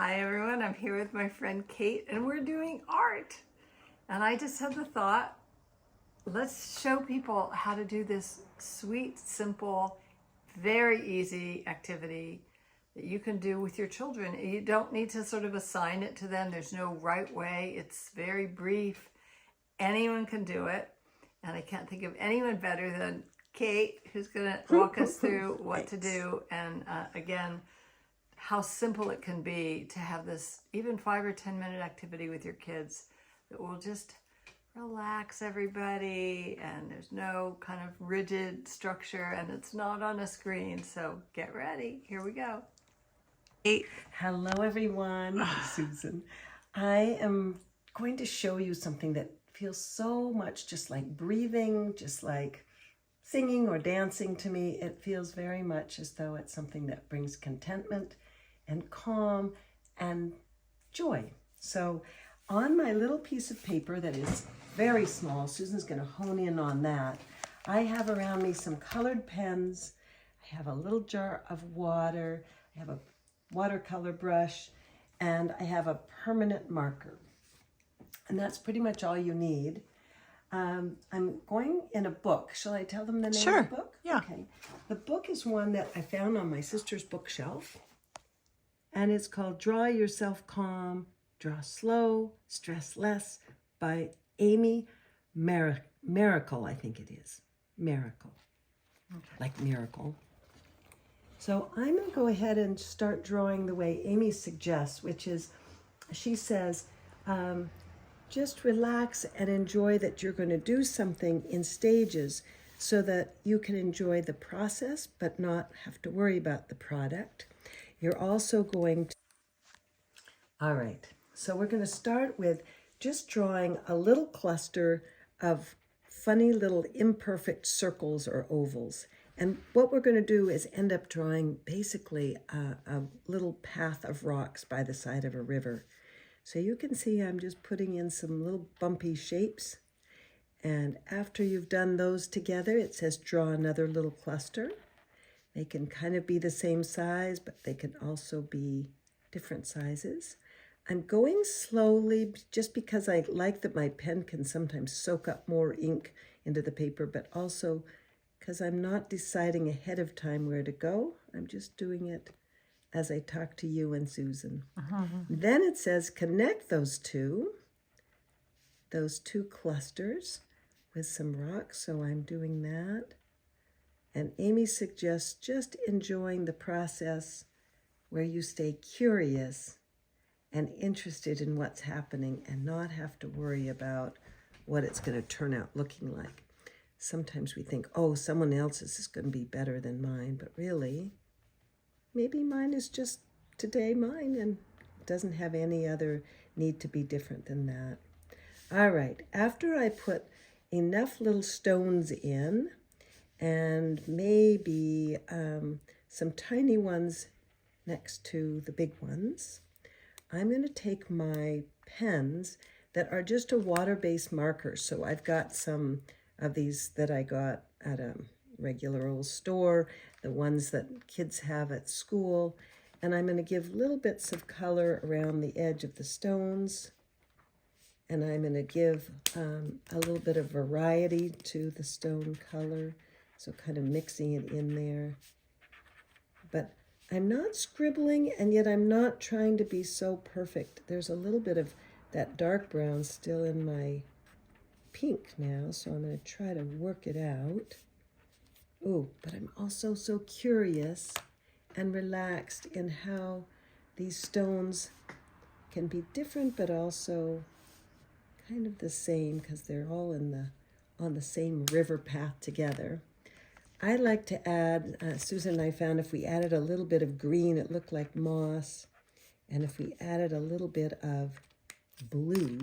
Hi everyone, I'm here with my friend Kate and we're doing art. And I just had the thought, let's show people how to do this sweet, simple, very easy activity that you can do with your children. You don't need to sort of assign it to them. There's no right way. It's very brief. Anyone can do it. And I can't think of anyone better than Kate, who's going to walk us through what to do. And again, how simple it can be to have this even 5 or 10 minute activity with your kids that will just relax everybody, and there's no kind of rigid structure and it's not on a screen. So get ready. Here we go. Hello everyone, Susan. I am going to show you something that feels so much just like breathing, just like singing or dancing to me. It feels very much as though it's something that brings contentment and calm and joy. So on my little piece of paper that is very small, Susan's going to hone in on that, I have around me some colored pens. I have a little jar of water. I have a watercolor brush, and I have a permanent marker. And that's pretty much all you need. I'm going in a book. Shall I tell them the name of the book? Yeah. Okay. The book is one that I found on my sister's bookshelf, and it's called Draw Yourself Calm, Draw Slow, Stress Less by Amy Miracle, I think it is. Miracle. Okay. Like miracle. So I'm going to go ahead and start drawing the way Amy suggests, which is, she says, just relax and enjoy that you're going to do something in stages so that you can enjoy the process but not have to worry about the product. You're also going to... All right, so we're going to start with just drawing a little cluster of funny little imperfect circles or ovals. And what we're going to do is end up drawing basically a little path of rocks by the side of a river. So you can see I'm just putting in some little bumpy shapes. And after you've done those together, it says draw another little cluster. They can kind of be the same size, but they can also be different sizes. I'm going slowly just because I like that my pen can sometimes soak up more ink into the paper, but also because I'm not deciding ahead of time where to go. I'm just doing it as I talk to you and Susan. Then it says connect those two clusters with some rocks, so I'm doing that. And Amy suggests just enjoying the process where you stay curious and interested in what's happening and not have to worry about what it's going to turn out looking like. Sometimes we think, oh, someone else's is going to be better than mine, but really, maybe mine is just today mine and doesn't have any other need to be different than that. All right, after I put enough little stones in and maybe some tiny ones next to the big ones, I'm going to take my pens that are just a water-based marker. So I've got some of these that I got at a regular old store, the ones that kids have at school, and I'm going to give little bits of color around the edge of the stones, and I'm going to give a little bit of variety to the stone color, so kind of mixing it in there. But I'm not scribbling, and yet I'm not trying to be so perfect. There's a little bit of that dark brown still in my pink now, so I'm going to try to work it out. Oh, but I'm also so curious and relaxed in how these stones can be different, but also kind of the same because they're all on the same river path together. I like to add, Susan and I found if we added a little bit of green, it looked like moss. And if we added a little bit of blue,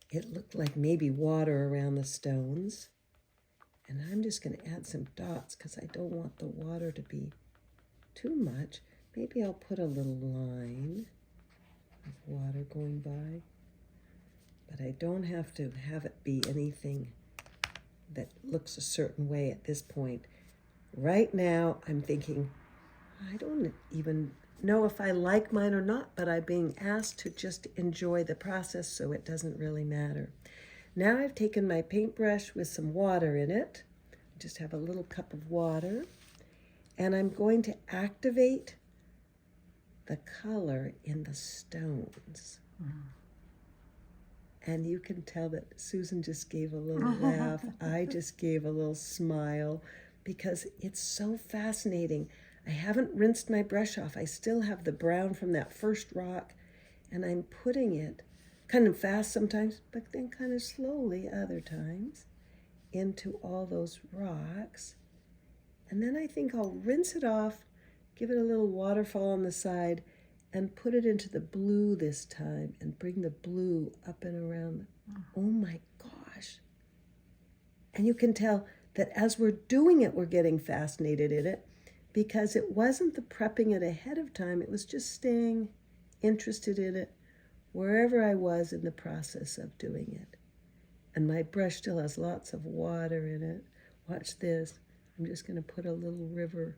it looked like maybe water around the stones. And I'm just going to add some dots because I don't want the water to be too much. Maybe I'll put a little line of water going by. But I don't have to have it be anything that looks a certain way at this point. Right now, I'm thinking, I don't even know if I like mine or not, but I'm being asked to just enjoy the process, so it doesn't really matter. Now I've taken my paintbrush with some water in it. Just have a little cup of water. And I'm going to activate the color in the stones. And you can tell that Susan just gave a little laugh. I just gave a little smile because it's so fascinating. I haven't rinsed my brush off. I still have the brown from that first rock, and I'm putting it kind of fast sometimes, but then kind of slowly other times into all those rocks. And then I think I'll rinse it off, give it a little waterfall on the side, and put it into the blue this time and bring the blue up and around. Oh my gosh. And you can tell that as we're doing it, we're getting fascinated in it because it wasn't the prepping it ahead of time. It was just staying interested in it wherever I was in the process of doing it. And my brush still has lots of water in it. Watch this. I'm just going to put a little river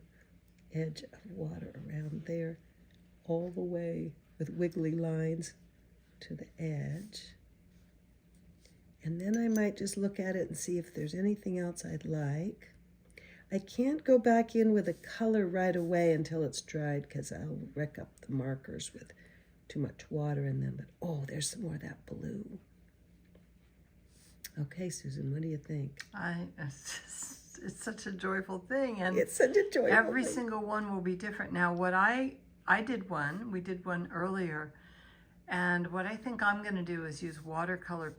edge of water around there all the way with wiggly lines to the edge. And then I might just look at it and see if there's anything else I'd like. I can't go back in with a color right away until it's dried because I'll wreck up the markers with too much water in them. But oh, there's some more of that blue. Okay, Susan, what do you think? It's such a joyful thing, and it's such a joyful every thing. single one will be different. Now, what we did one earlier, and what I think I'm going to do is use watercolor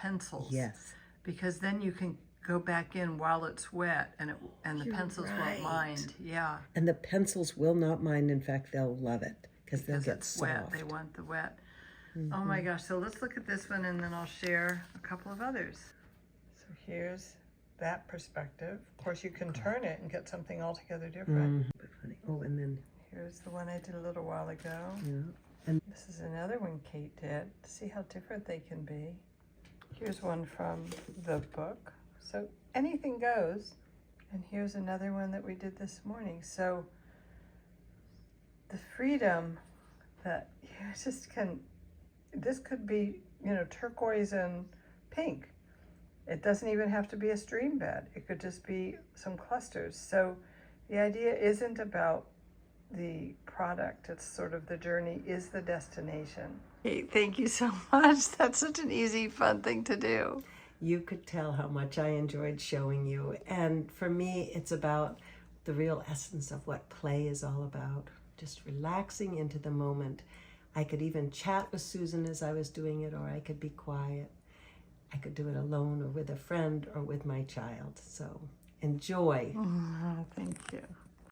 pencils. Yes. Because then you can go back in while it's wet, and the You're pencils right. won't mind. Yeah. And the pencils will not mind. In fact, they'll love it because they'll get it's soft. wet. They want the wet. Oh my gosh. So let's look at this one, and then I'll share a couple of others. So here's that perspective. Of course, you can turn it and get something altogether different. Funny. Oh, and then Here's the one I did a little while ago. yeah. And This is another one Kate did. See how different they can be. Here's one from the book. So anything goes. And here's another one that we did this morning. So the freedom that you just can, this could be, turquoise and pink. It doesn't even have to be a stream bed. It could just be some clusters. So the idea isn't about the product. It's sort of the journey is the destination. Hey, thank you so much. That's such an easy, fun thing to do. you could tell how much I enjoyed showing you. And for me, it's about the real essence of what play is all about. Just relaxing into the moment. I could even chat with Susan as I was doing it, or I could be quiet. I could do it alone or with a friend or with my child. So enjoy. Oh, thank you.